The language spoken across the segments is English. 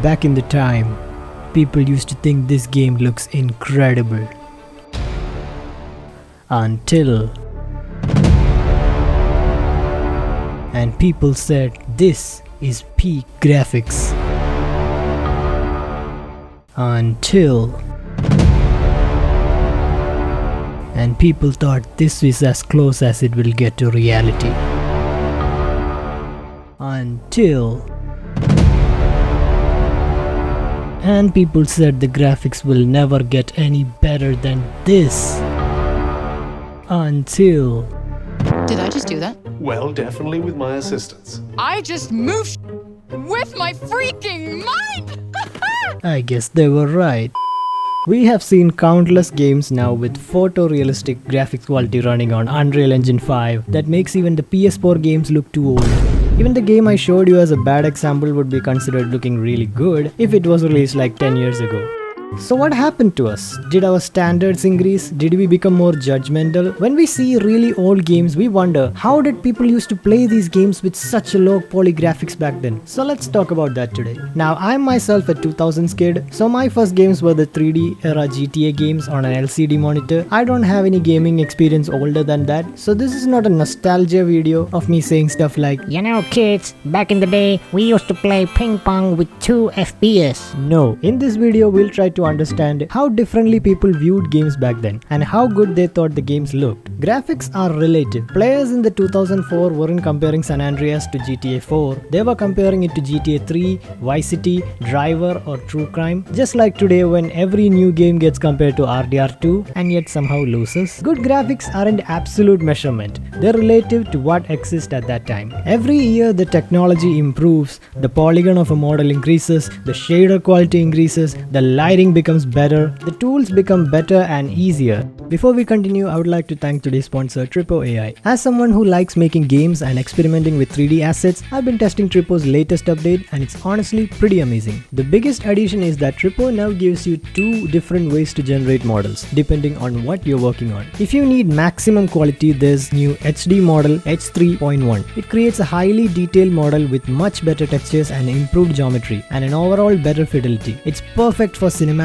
Back in the time, people used to think this game looks incredible. And people said this is peak graphics. And people thought this is as close as it will get to reality. And people said the graphics will never get any better than this. Did I just do that? Well, definitely with my assistance. I just moved with my freaking mind! I guess they were right. We have seen countless games now with photorealistic graphics quality running on Unreal Engine 5 that makes even the PS4 games look too old. Even the game I showed you as a bad example would be considered looking really good if it was released like 10 years ago. So what happened to us? Did our standards increase? Did we become more judgmental? When we see really old games, we wonder, how did people used to play these games with such a low poly graphics back then? So let's talk about that today. Now, I'm myself a 2000s kid, so my first games were the 3D era GTA games on an LCD monitor. I don't have any gaming experience older than that, so this is not a nostalgia video of me saying stuff like, you know, kids, back in the day, we used to play ping pong with 2 FPS. No. In this video, we'll try to understand how differently people viewed games back then and how good they thought the games looked. Graphics are relative. Players in the 2004 weren't comparing San Andreas to GTA 4. They were comparing it to GTA 3, Vice City, Driver or True Crime. Just like today when every new game gets compared to RDR2 and yet somehow loses. Good graphics aren't absolute measurement. They're relative to what exists at that time. Every year the technology improves, the polygon of a model increases, the shader quality increases, the lighting becomes better, the tools become better and easier. Before we continue, I would like to thank today's sponsor Tripo AI. As someone who likes making games and experimenting with 3D assets, I've been testing Tripo's latest update and it's honestly pretty amazing. The biggest addition is that Tripo now gives you 2 different ways to generate models depending on what you're working on. If you need maximum quality, there's new HD model H3.1. It creates a highly detailed model with much better textures and improved geometry and an overall better fidelity. It's perfect for cinematic,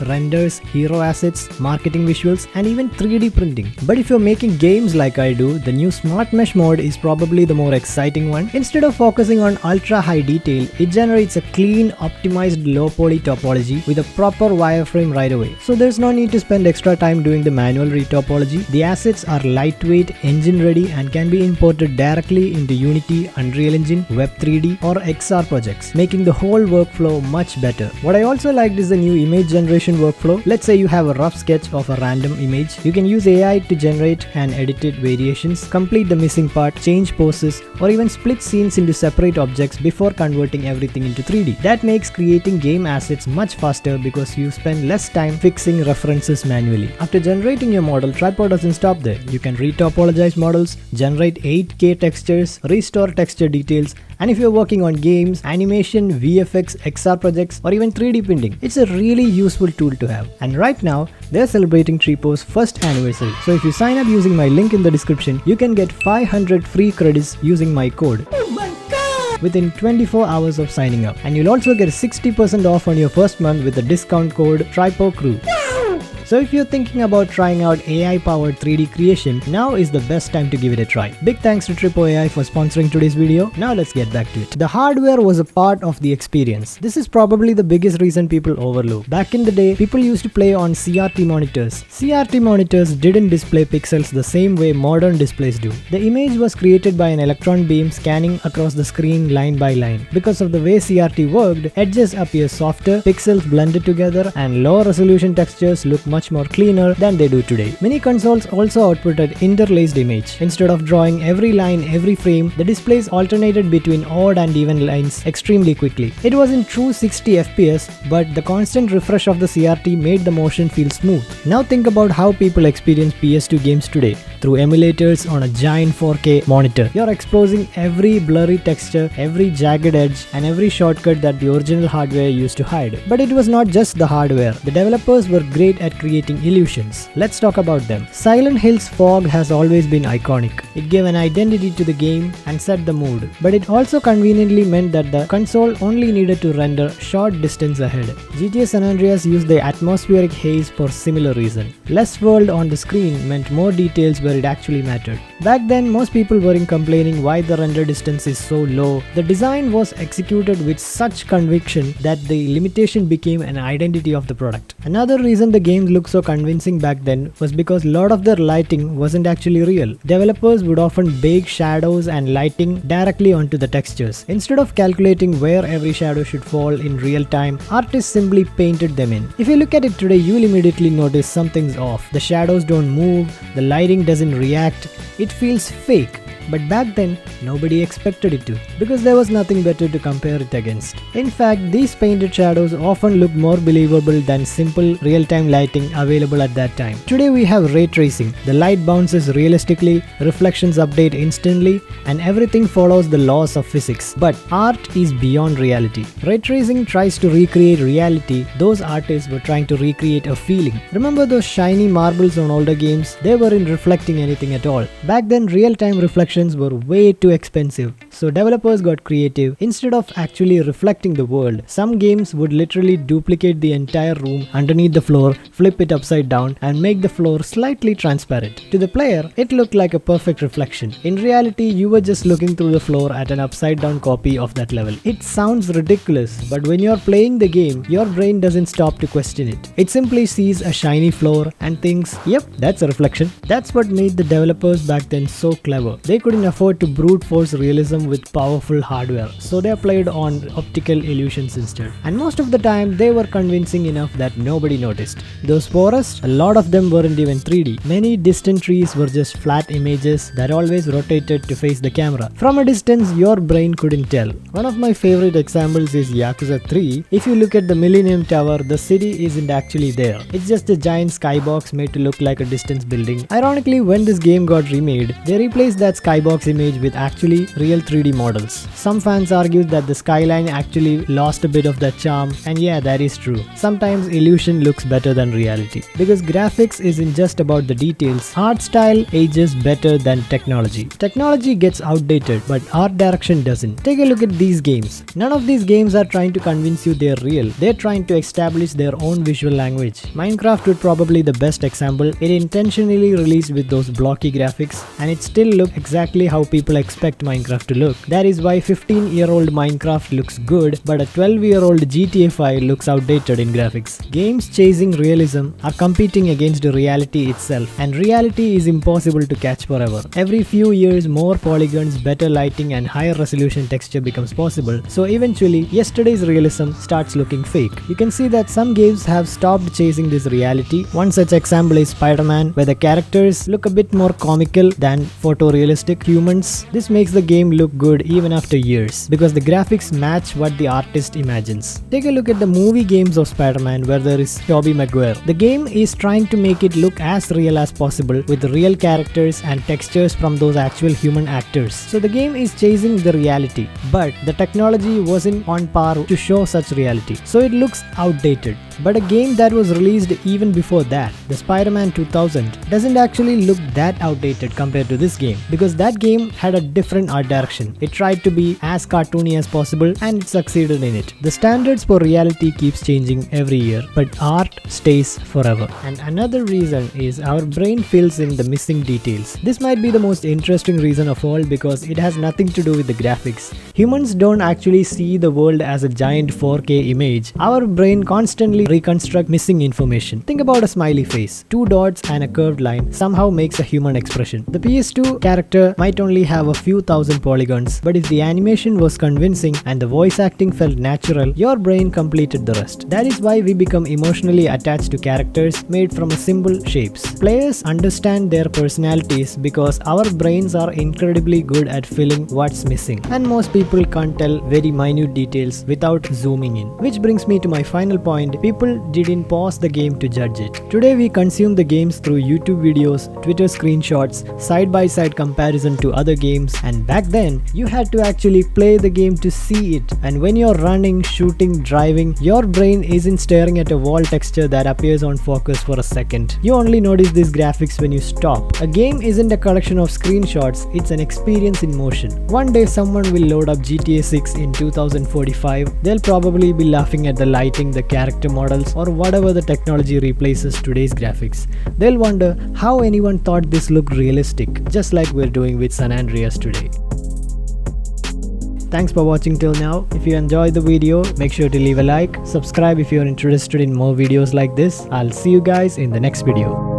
renders, hero assets, marketing visuals and even 3D printing. But if you're making games like I do, the new Smart Mesh mode is probably the more exciting one. Instead of focusing on ultra high detail, it generates a clean, optimized low poly topology with a proper wireframe right away. So there's no need to spend extra time doing the manual retopology. The assets are lightweight, engine ready and can be imported directly into Unity, Unreal Engine, Web3D or XR projects, making the whole workflow much better. What I also liked is the new image generation workflow. Let's say you have a rough sketch of a random image. You can use AI to generate and edit it variations, complete the missing part, change poses, or even split scenes into separate objects before converting everything into 3D. That makes creating game assets much faster because you spend less time fixing references manually. After generating your model, Tripo doesn't stop there. You can retopologize models, generate 8K textures, restore texture details, and if you're working on games, animation, VFX, XR projects, or even 3D printing, it's a really useful tool to have. And right now, they're celebrating Tripo's first anniversary. So if you sign up using my link in the description, you can get 500 free credits using my code. Oh my God! Within 24 hours of signing up. And you'll also get 60% off on your first month with the discount code TripoCrew. So if you're thinking about trying out AI-powered 3D creation, now is the best time to give it a try. Big thanks to Tripo AI for sponsoring today's video. Now let's get back to it. The hardware was a part of the experience. This is probably the biggest reason people overlook. Back in the day, people used to play on CRT monitors. CRT monitors didn't display pixels the same way modern displays do. The image was created by an electron beam scanning across the screen line by line. Because of the way CRT worked, edges appear softer, pixels blended together, and lower resolution textures look much more cleaner than they do today. Many consoles also outputted interlaced image. Instead of drawing every line every frame, the displays alternated between odd and even lines extremely quickly. It wasn't true 60 FPS, but the constant refresh of the CRT made the motion feel smooth. Now think about how people experience PS2 games today. Through emulators on a giant 4K monitor. You're exposing every blurry texture, every jagged edge, and every shortcut that the original hardware used to hide. But it was not just the hardware. The developers were great at creating illusions. Let's talk about them. Silent Hill's fog has always been iconic. It gave an identity to the game and set the mood, but it also conveniently meant that the console only needed to render short distance ahead. GTA San Andreas used the atmospheric haze for similar reason. Less world on the screen meant more details where it actually mattered. Back then, most people weren't complaining why the render distance is so low. The design was executed with such conviction that the limitation became an identity of the product. Another reason the games looked so convincing back then was because a lot of their lighting wasn't actually real. Developers would often bake shadows and lighting directly onto the textures. Instead of calculating where every shadow should fall in real time, artists simply painted them in. If you look at it today, you'll immediately notice something's off. The shadows don't move, the lighting doesn't react, it feels fake. But back then, nobody expected it to, because there was nothing better to compare it against. In fact, these painted shadows often look more believable than simple real-time lighting available at that time. Today we have ray tracing. The light bounces realistically, reflections update instantly, and everything follows the laws of physics. But art is beyond reality. Ray tracing tries to recreate reality. Those artists were trying to recreate a feeling. Remember those shiny marbles on older games? They weren't reflecting anything at all. Back then, real-time reflections were way too expensive, so developers got creative. Instead of actually reflecting the world, some games would literally duplicate the entire room underneath the floor, flip it upside down, and make the floor slightly transparent. To the player, it looked like a perfect reflection. In reality, you were just looking through the floor at an upside down copy of that level. It sounds ridiculous, but when you're playing the game, your brain doesn't stop to question it. It simply sees a shiny floor and thinks, yep, that's a reflection. That's what made the developers back then so clever. They couldn't afford to brute force realism with powerful hardware, so they played on optical illusions instead. And most of the time, they were convincing enough that nobody noticed. Those forests, a lot of them weren't even 3D. Many distant trees were just flat images that always rotated to face the camera. From a distance, your brain couldn't tell. One of my favorite examples is Yakuza 3. If you look at the Millennium Tower, the city isn't actually there. It's just a giant skybox made to look like a distance building. Ironically, when this game got remade, they replaced that skybox image with actually real 3D models. Some fans argued that the skyline actually lost a bit of that charm, and yeah, that is true. Sometimes illusion looks better than reality, because graphics isn't just about the details. Art style ages better than technology. Technology gets outdated, but art direction doesn't. Take a look at these games. None of these games are trying to convince you they're real. They're trying to establish their own visual language. Minecraft would probably be the best example. It intentionally released with those blocky graphics, and it still looked exactly how people expect Minecraft to look. That is why 15-year-old Minecraft looks good, but a 12-year-old GTA 5 looks outdated in graphics. Games chasing realism are competing against reality itself, and reality is impossible to catch forever. Every few years, more polygons, better lighting, and higher resolution texture becomes possible, so eventually, yesterday's realism starts looking fake. You can see that some games have stopped chasing this reality. One such example is Spider-Man, where the characters look a bit more comical than photorealistic humans. This makes the game look good even after years, because the graphics match what the artist imagines. Take a look at the movie games of Spider-Man, where there is Tobey Maguire. The game is trying to make it look as real as possible with real characters and textures from those actual human actors. So the game is chasing the reality, but the technology wasn't on par to show such reality, so it looks outdated. But a game that was released even before that, the Spider-Man 2000, doesn't actually look that outdated compared to this game, because that game had a different art direction. It tried to be as cartoony as possible, and it succeeded in it. The standards for reality keeps changing every year, but art stays forever. And another reason is our brain fills in the missing details. This might be the most interesting reason of all, because it has nothing to do with the graphics. Humans don't actually see the world as a giant 4K image. Our brain constantly reconstructs missing information. Think about a smiley face. 2 dots and a curved line somehow makes a human expression. The PS2 character might only have a few thousand polygons, but if the animation was convincing and the voice acting felt natural, your brain completed the rest. That is why we become emotionally attached to characters made from simple shapes. Players understand their personalities because our brains are incredibly good at filling what's missing, and most people can't tell very minute details without zooming in. Which brings me to my final point. People people didn't pause the game to judge it. Today we consume the games through YouTube videos, Twitter screenshots, side-by-side comparison to other games, and back then you had to actually play the game to see it. And when you're running, shooting, driving, your brain isn't staring at a wall texture that appears on focus for a second. You only notice these graphics when you stop. A game isn't a collection of screenshots, it's an experience in motion. One day someone will load up GTA 6 in 2045. They'll probably be laughing at the lighting, the character models, or whatever the technology replaces today's graphics. They'll wonder how anyone thought this looked realistic, just like we're doing with San Andreas today. Thanks for watching till now. If you enjoyed the video, make sure to leave a like, subscribe if you're interested in more videos like this. I'll see you guys in the next video.